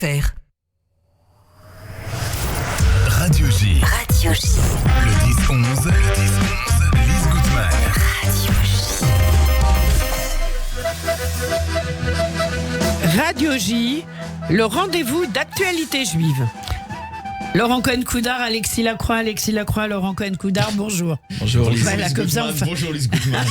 Père. Radio J. Radio J. Le 10-11. Lise Gutmann. Radio J, le rendez-vous d'actualité juive. Laurent Cohen-Coudard, Alexis Lacroix, Laurent Cohen-Coudard, bonjour. Bonjour Lise, Voilà, Lise comme ça, Gutmann. Bonjour Lise Gutmann.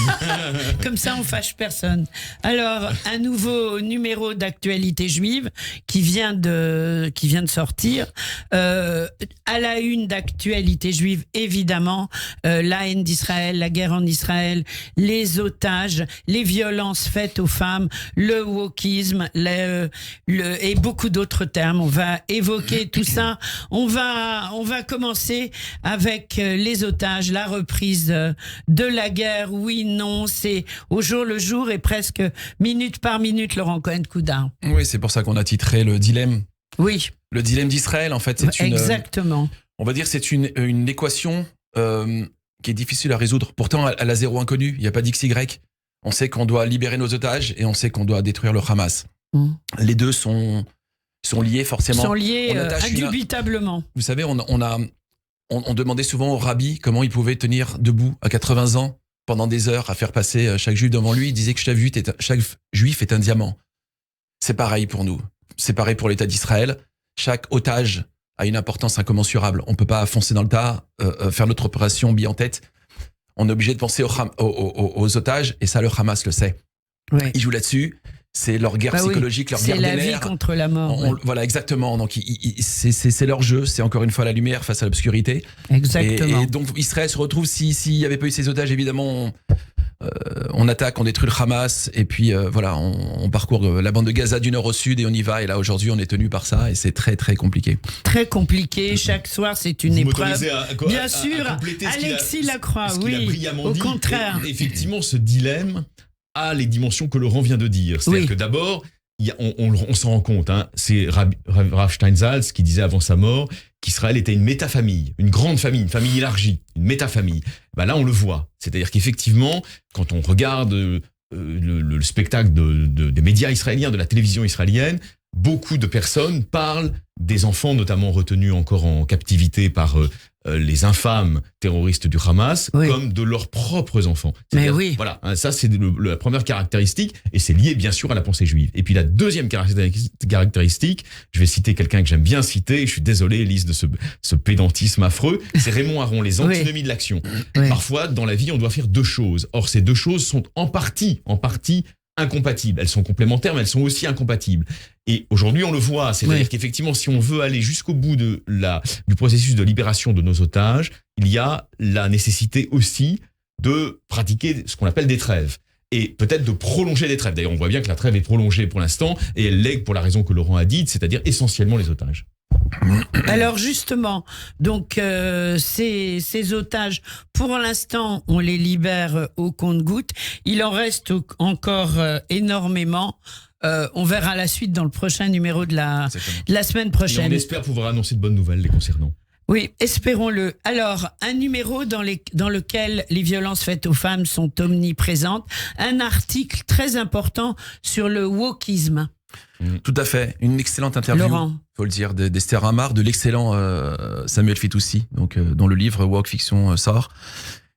Comme ça, on fâche personne. Alors, un nouveau numéro d'actualité juive qui vient de sortir. À la une d'actualité juive, évidemment, la haine d'Israël, la guerre en Israël, les otages, les violences faites aux femmes, le wokisme, et beaucoup d'autres termes. On va évoquer tout ça. On va commencer avec les otages, la reprise de la guerre. Oui, non, c'est au jour le jour et presque minute par minute, Laurent Cohen-Coudard. Oui, c'est pour ça qu'on a titré le dilemme. Oui. Le dilemme d'Israël, en fait, c'est Exactement. On va dire c'est une équation qui est difficile à résoudre. Pourtant, elle a zéro inconnu. Il n'y a pas d'XY. On sait qu'on doit libérer nos otages et on sait qu'on doit détruire le Hamas. Les deux sont liés forcément. Sont liés indubitablement. Vous savez, on demandait souvent au rabbi comment il pouvait tenir debout à 80 ans pendant des heures à faire passer chaque juif devant lui. Il disait que chaque juif est un diamant. C'est pareil pour nous. C'est pareil pour l'État d'Israël. Chaque otage a une importance incommensurable. On ne peut pas foncer dans le tas, faire notre opération bille en tête. On est obligé de penser aux otages et ça, le Hamas le sait. Ouais. Ils jouent là-dessus. C'est leur guerre psychologique, leur guerre des nerfs. C'est la vie contre la mort. Voilà, exactement. Donc, c'est leur jeu. C'est encore une fois la lumière face à l'obscurité. Exactement. Et donc, Israël se retrouve, s'il n'y avait pas eu ces otages, évidemment, on attaque, on détruit le Hamas. Et puis, voilà, on parcourt la bande de Gaza du nord au sud et on y va. Et là, aujourd'hui, on est tenu par ça. Et c'est très, très compliqué. Très compliqué. Chaque soir, c'est une épreuve. Bien à sûr, Alexis Lacroix, oui. Au contraire. Effectivement, ce dilemme a les dimensions que Laurent vient de dire. C'est-à-dire que d'abord, on s'en rend compte, hein, c'est Rav Steinsaltz qui disait avant sa mort qu'Israël était une métafamille, une grande famille, une famille élargie, une métafamille. Ben là, on le voit. C'est-à-dire qu'effectivement, quand on regarde le spectacle des médias israéliens, de la télévision israélienne, beaucoup de personnes parlent des enfants, notamment retenus encore en captivité par les infâmes terroristes du Hamas, comme de leurs propres enfants. Mais oui. Voilà, ça c'est la première caractéristique, et c'est lié bien sûr à la pensée juive. Et puis la deuxième caractéristique, je vais citer quelqu'un que j'aime bien citer, et je suis désolé Elise de ce pédantisme affreux, c'est Raymond Aron, les antinomies de l'action. Parfois, dans la vie, on doit faire deux choses. Or, ces deux choses sont en partie incompatibles. Elles sont complémentaires, mais elles sont aussi incompatibles. Et aujourd'hui, on le voit. C'est-à-dire qu'effectivement, si on veut aller jusqu'au bout du processus de libération de nos otages, il y a la nécessité aussi de pratiquer ce qu'on appelle des trêves. Et peut-être de prolonger des trêves. D'ailleurs, on voit bien que la trêve est prolongée pour l'instant, et elle l'est pour la raison que Laurent a dite, c'est-à-dire essentiellement les otages. Alors justement, donc ces otages, pour l'instant, on les libère au compte-gouttes. Il en reste encore énormément. On verra la suite dans le prochain numéro de la semaine prochaine. Et on espère pouvoir annoncer de bonnes nouvelles les concernant. Oui, espérons-le. Alors, un numéro dans lequel les violences faites aux femmes sont omniprésentes. Un article très important sur le wokisme. Tout à fait. Une excellente interview, il faut le dire, d'Esther Hamar, de l'excellent Samuel Fitoussi, donc, dont le livre Woke Fiction sort.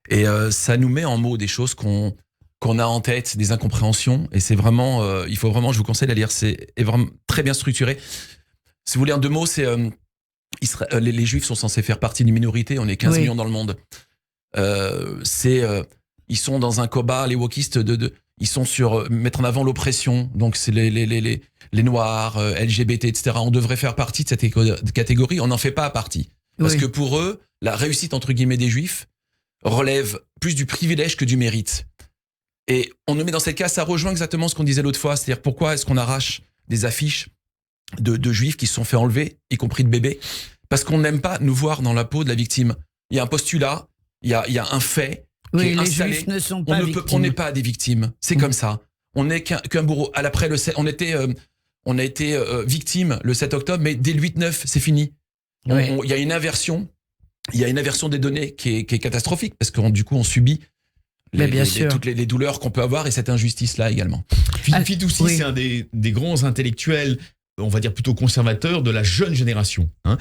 Et ça nous met en mots des choses qu'on a en tête, des incompréhensions. Et c'est vraiment, il faut vraiment, je vous conseille de la lire, c'est vraiment très bien structuré. Si vous voulez en deux mots, c'est les Juifs sont censés faire partie d'une minorité, on est 15 millions dans le monde. Ils sont dans un combat, les wokistes, ils sont sur mettre en avant l'oppression, donc c'est les Noirs, LGBT, etc. On devrait faire partie de cette catégorie, on n'en fait pas partie. Parce que pour eux, la réussite entre guillemets des Juifs relève plus du privilège que du mérite. Et on nous met dans cette case, ça rejoint exactement ce qu'on disait l'autre fois, c'est-à-dire pourquoi est-ce qu'on arrache des affiches de Juifs qui se sont fait enlever, y compris de bébés, parce qu'on n'aime pas nous voir dans la peau de la victime. Il y a un postulat, il y a un fait qui est installé. Les Juifs ne sont pas victimes. On n'est pas des victimes, c'est comme ça. On n'est qu'un bourreau. Après on a été victime le 7 octobre, mais dès le 8-9, c'est fini. Il y a une inversion. Il y a une inversion des données qui est catastrophique, parce que du coup, on subit toutes les douleurs qu'on peut avoir et cette injustice-là également. Fitoussi, c'est un des grands intellectuels on va dire plutôt conservateur de la jeune génération. Hein.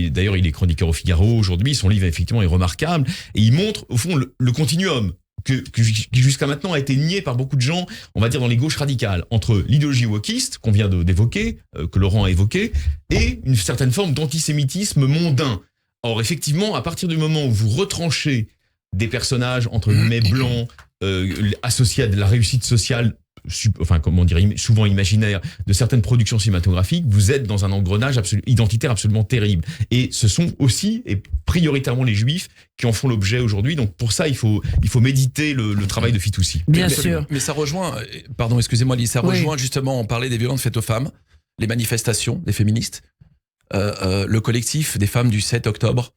D'ailleurs, il est chroniqueur au Figaro aujourd'hui. Son livre, effectivement, est remarquable. Et il montre, au fond, le continuum qui jusqu'à maintenant a été nié par beaucoup de gens, on va dire dans les gauches radicales, entre l'idéologie wokiste, qu'on vient d'évoquer, que Laurent a évoqué, et une certaine forme d'antisémitisme mondain. Or, effectivement, à partir du moment où vous retranchez des personnages, entre guillemets, blancs, associés à de la réussite sociale, souvent imaginaire, de certaines productions cinématographiques, vous êtes dans un engrenage identitaire absolument terrible. Et ce sont aussi, et prioritairement les Juifs, qui en font l'objet aujourd'hui. Donc pour ça, il faut méditer le travail de Fitoussi. Bien sûr. Mais ça rejoint, pardon, excusez-moi Lise, ça rejoint justement, on parlait des violences faites aux femmes, les manifestations des féministes. Le collectif des femmes du 7 octobre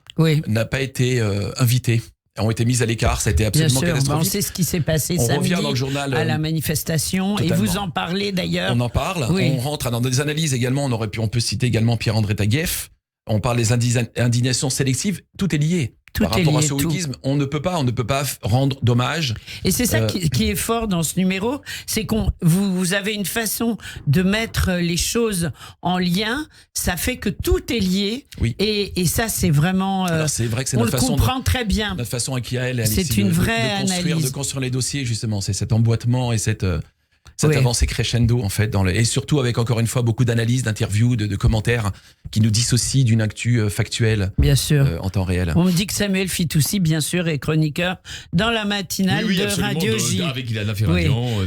n'a pas été invité, ont été mises à l'écart, ça a été absolument catastrophique. On sait ce qui s'est passé on samedi revient dans le journal, à la manifestation, totalement. Et vous en parlez d'ailleurs. On en parle, on rentre dans des analyses également, on peut citer également Pierre-André Taguieff, on parle des indignations sélectives, tout est lié. Par rapport à ce wokisme, on ne peut pas rendre d'hommage. Et c'est ça qui est fort dans ce numéro, c'est vous avez une façon de mettre les choses en lien, ça fait que tout est lié. Oui. Et ça, c'est vraiment. Alors c'est vrai que c'est on notre le façon comprend très bien. Notre façon à qui elle, c'est une vraie analyse. De construire les dossiers justement, c'est cet emboîtement et cette avancée crescendo en fait, et surtout avec encore une fois beaucoup d'analyses, d'interviews, de commentaires qui nous dissocient d'une actu factuelle. Bien sûr. En temps réel. On me dit que Samuel Fitoussi, bien sûr, est chroniqueur dans la matinale de Radio J. Avec Ilana Ferradian,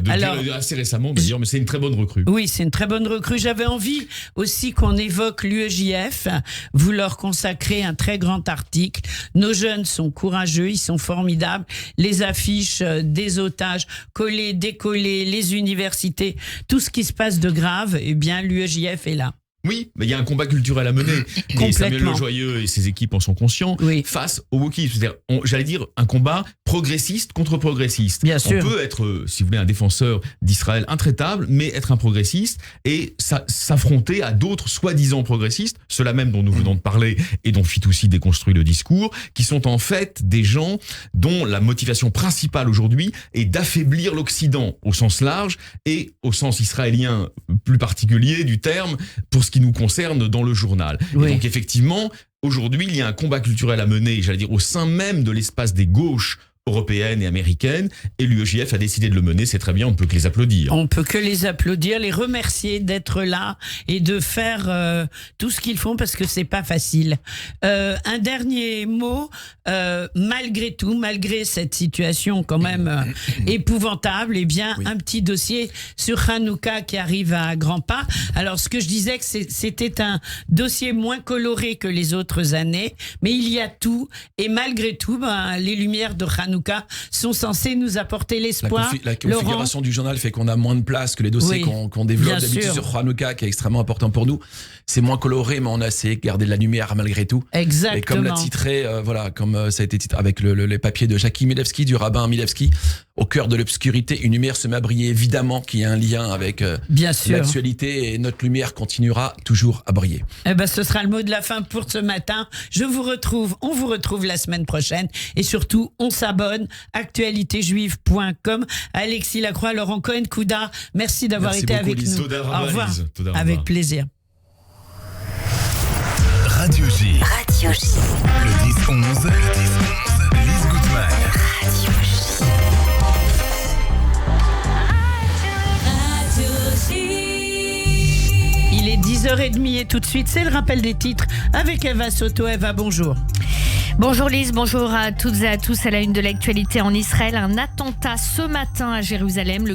assez récemment d'ailleurs, mais c'est une très bonne recrue. Oui, c'est une très bonne recrue. J'avais envie aussi qu'on évoque l'UEJF. Vous leur consacrez un très grand article. Nos jeunes sont courageux, ils sont formidables. Les affiches des otages collés, décollés, les universités, tout ce qui se passe de grave, eh bien l'UEJF est là. Oui, mais il y a un combat culturel à mener. Et Samuel Lejoyeux et ses équipes en sont conscients face au wokisme. C'est-à-dire, j'allais dire, un combat progressiste contre progressiste. Bien sûr. On peut être, si vous voulez, un défenseur d'Israël intraitable, mais être un progressiste et s'affronter à d'autres soi-disant progressistes, ceux-là même dont nous venons de parler et dont Fitoussi déconstruit le discours, qui sont en fait des gens dont la motivation principale aujourd'hui est d'affaiblir l'Occident au sens large et au sens israélien plus particulier du terme, pour ce qui nous concerne dans le journal. Et donc effectivement, aujourd'hui, il y a un combat culturel à mener, j'allais dire, au sein même de l'espace des gauches européennes et américaines, et l'UEJF a décidé de le mener, c'est très bien, on ne peut que les applaudir. On peut que les applaudir, les remercier d'être là et de faire tout ce qu'ils font parce que c'est pas facile. Un dernier mot, malgré tout, malgré cette situation quand même épouvantable, eh bien un petit dossier sur Hanouka qui arrive à grands pas. Alors ce que je disais que c'était un dossier moins coloré que les autres années, mais il y a tout et malgré tout, les lumières de Hanouka sont censés nous apporter l'espoir. La configuration du journal fait qu'on a moins de place que les dossiers qu'on développe d'habitude sur Hanouka, qui est extrêmement important pour nous. C'est moins coloré, mais on a essayé de garder de la lumière malgré tout. Exactement. Et comme l'a titré, comme ça a été titré avec les papiers de Jackie Milewski, du rabbin Milewski, au cœur de l'obscurité, une lumière se met à briller, évidemment qu'il y a un lien avec l'actualité, et notre lumière continuera toujours à briller. Eh ben, ce sera le mot de la fin pour ce matin. On vous retrouve la semaine prochaine, et surtout, on s'abonne, actualitéjuive.com. Alexis Lacroix, Laurent Cohen-Kouda, merci d'avoir été beaucoup, avec Lise. nous. Au revoir. Avec plaisir. Radio J. Radio J. Le 10-11. Lise Gutmann. Radio J. Il est 10h30 et tout de suite, c'est le rappel des titres avec Eva Soto. Eva, bonjour. Bonjour Lise, bonjour à toutes et à tous. À la une de l'actualité en Israël, un attentat ce matin à Jérusalem.